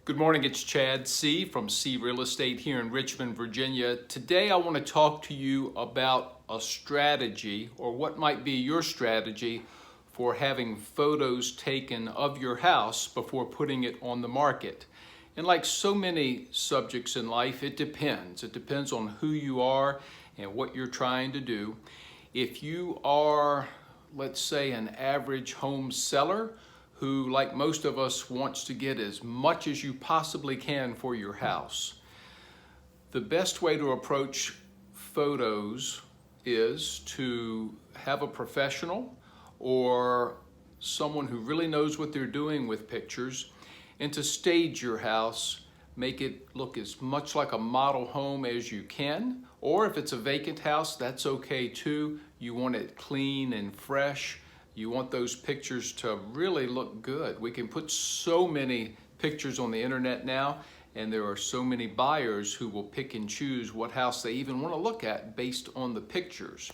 Good morning, it's Chad C. from C Real Estate here in Richmond, Virginia. Today I want to talk to you about a strategy, or what might be your strategy for having photos taken of your house before putting it on the market. And like so many subjects in life, it depends. It depends on who you are and what you're trying to do. If you are, let's say, an average home seller who, like most of us, wants to get as much as you possibly can for your house, the best way to approach photos is to have a professional or someone who really knows what they're doing with pictures and to stage your house, make it look as much like a model home as you can. Or if it's a vacant house, that's okay too. You want it clean and fresh. You want those pictures to really look good. We can put so many pictures on the internet now, and there are so many buyers who will pick and choose what house they even want to look at based on the pictures.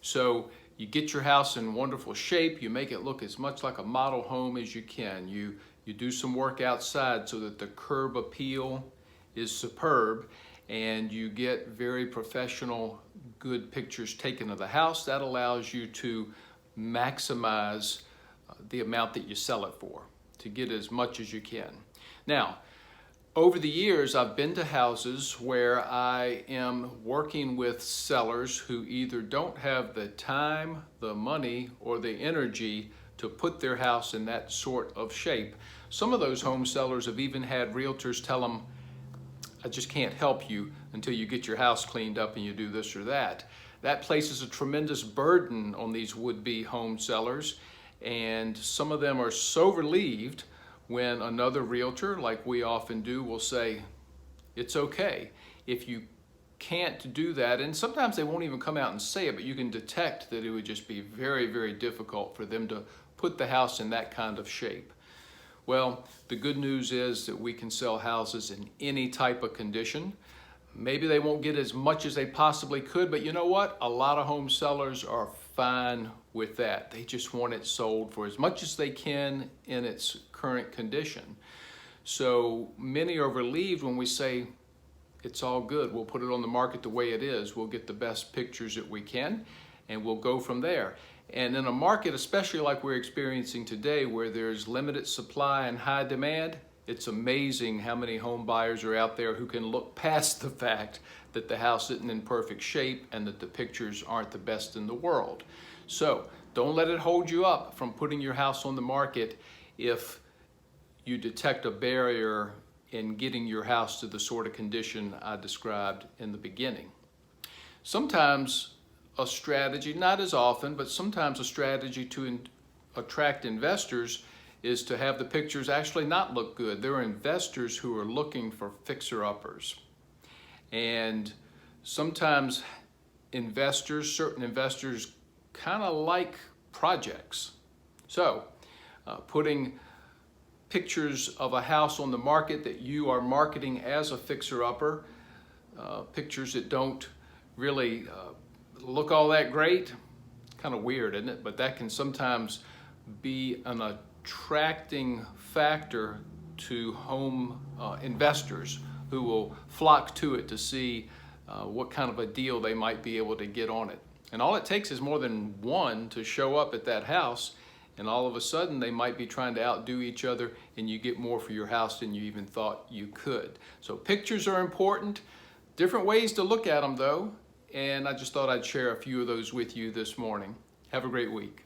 So you get your house in wonderful shape, you make it look as much like a model home as you can. You do some work outside so that the curb appeal is superb, and you get very professional, good pictures taken of the house. That allows you to maximize the amount that you sell it for, to get as much as you can. Now, over the years, I've been to houses where I am working with sellers who either don't have the time, the money, or the energy to put their house in that sort of shape. Some of those home sellers have even had realtors tell them, I just can't help you until you get your house cleaned up and you do this or that. That places a tremendous burden on these would-be home sellers, and some of them are so relieved when another realtor, like we often do, will say, it's okay. If you can't do that, and sometimes they won't even come out and say it, but you can detect that it would just be very, very difficult for them to put the house in that kind of shape. Well, the good news is that we can sell houses in any type of condition. Maybe they won't get as much as they possibly could, but you know what? A lot of home sellers are fine with that. They just want it sold for as much as they can in its current condition. So many are relieved when we say, it's all good. We'll put it on the market the way it is. We'll get the best pictures that we can, and we'll go from there. And in a market, especially like we're experiencing today, where there's limited supply and high demand, it's amazing how many home buyers are out there who can look past the fact that the house isn't in perfect shape and that the pictures aren't the best in the world. So don't let it hold you up from putting your house on the market if you detect a barrier in getting your house to the sort of condition I described in the beginning. Sometimes a strategy, not as often, but sometimes a strategy to attract investors is to have the pictures actually not look good. There are investors who are looking for fixer-uppers. And sometimes certain investors kind of like projects. So putting pictures of a house on the market that you are marketing as a fixer-upper, pictures that don't really look all that great, kind of weird, isn't it? But that can sometimes be an attracting factor to home investors who will flock to it to see what kind of a deal they might be able to get on it. And all it takes is more than one to show up at that house, and all of a sudden they might be trying to outdo each other, and you get more for your house than you even thought you could. So pictures are important. Different ways to look at them though, and I just thought I'd share a few of those with you this morning. Have a great week.